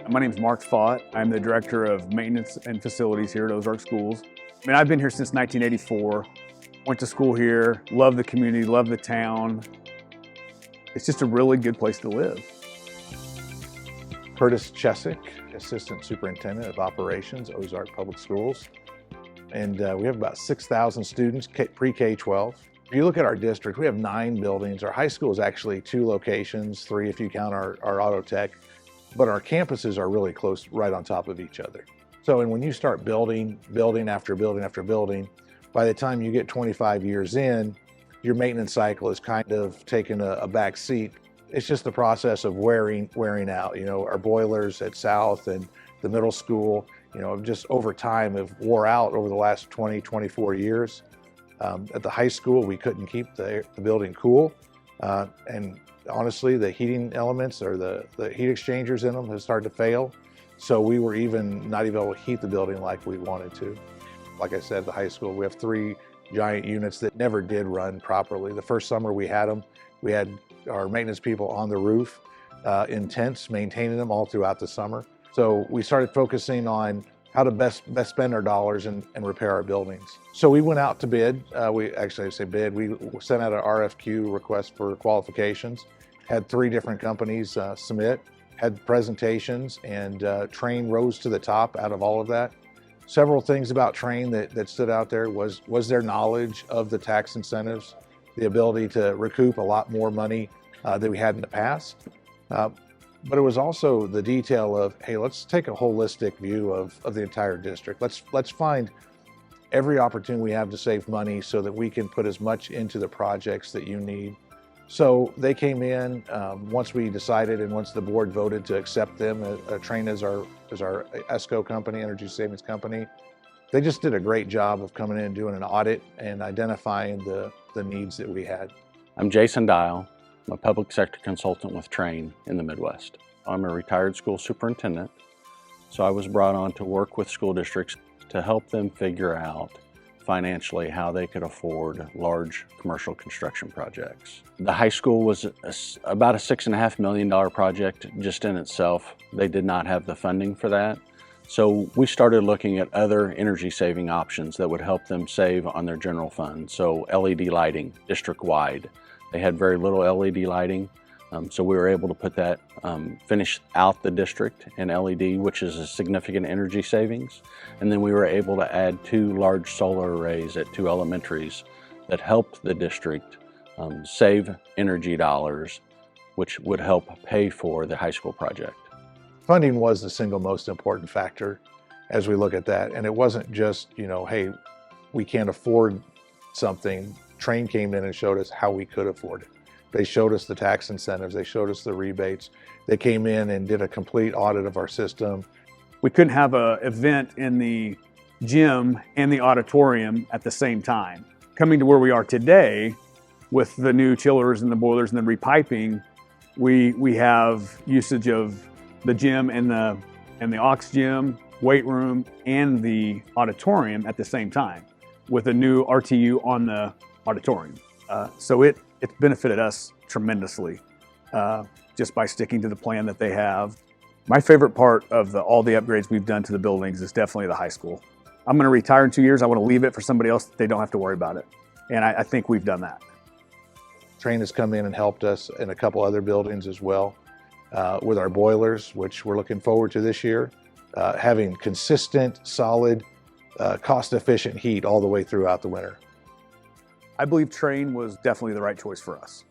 My name is Mark Fott. I'm the Director of Maintenance and Facilities here at Ozark Schools. I've been here since 1984. Went to school here, love the community, love the town. It's just a really good place to live. Curtis Chesick, Assistant Superintendent of Operations, Ozark Public Schools. And we have about 6,000 students, pre-K-12. If you look at our district, we have 9 buildings. Our high school is actually 2 locations, 3 if you count our auto tech, but our campuses are really close, right on top of each other. So, and when you start building after building after building, by the time you get 25 years in, your maintenance cycle is kind of taking a back seat. It's just the process of wearing out. You know, our boilers at South and the middle school, you know, just over time have wore out over the last 20, 24 years. At the high school, we couldn't keep the building cool. And honestly, the heating elements or the heat exchangers in them have started to fail. So we were not even able to heat the building like we wanted to. Like I said, the high school, we have 3 giant units that never did run properly. The first summer we had them, we had our maintenance people on the roof in tents, maintaining them all throughout the summer. So we started focusing on how to best spend our dollars and repair our buildings. So we went out to bid. We sent out an RFQ, request for qualifications, had 3 different companies submit, had presentations, and Trane rose to the top out of all of that. Several things about Trane that stood out there was their knowledge of the tax incentives, the ability to recoup a lot more money than we had in the past. But it was also the detail of, hey, let's take a holistic view of the entire district. Let's find every opportunity we have to save money so that we can put as much into the projects that you need. So they came in once we decided and once the board voted to accept them. Trane as our ESCO company, energy savings company. They just did a great job of coming in and doing an audit and identifying the needs that we had. I'm Jason Dial. I'm a public sector consultant with Trane in the Midwest. I'm a retired school superintendent, so I was brought on to work with school districts to help them figure out financially how they could afford large commercial construction projects. The high school was about a $6.5 million project just in itself. They did not have the funding for that. So we started looking at other energy saving options that would help them save on their general fund. So LED lighting district-wide. They had very little LED lighting, so we were able to put that, finish out the district in LED, which is a significant energy savings. And then we were able to add 2 large solar arrays at 2 elementaries that helped the district save energy dollars, which would help pay for the high school project. Funding was the single most important factor as we look at that. And it wasn't just, you know, hey, we can't afford something. Trane came in and showed us how we could afford it. They showed us the tax incentives, they showed us the rebates. They came in and did a complete audit of our system. We couldn't have an event in the gym and the auditorium at the same time. Coming to where we are today with the new chillers and the boilers and the repiping, we have usage of the gym and the aux gym, weight room, and the auditorium at the same time with a new RTU on the auditorium. So it's benefited us tremendously just by sticking to the plan that they have. My favorite part of all the upgrades we've done to the buildings is definitely the high school. I'm gonna retire in 2 years. I wanna leave it for somebody else. They don't have to worry about it. And I think we've done that. Trane has come in and helped us in a couple other buildings as well with our boilers, which we're looking forward to this year. Having consistent, solid, cost-efficient heat all the way throughout the winter. I believe Trane was definitely the right choice for us.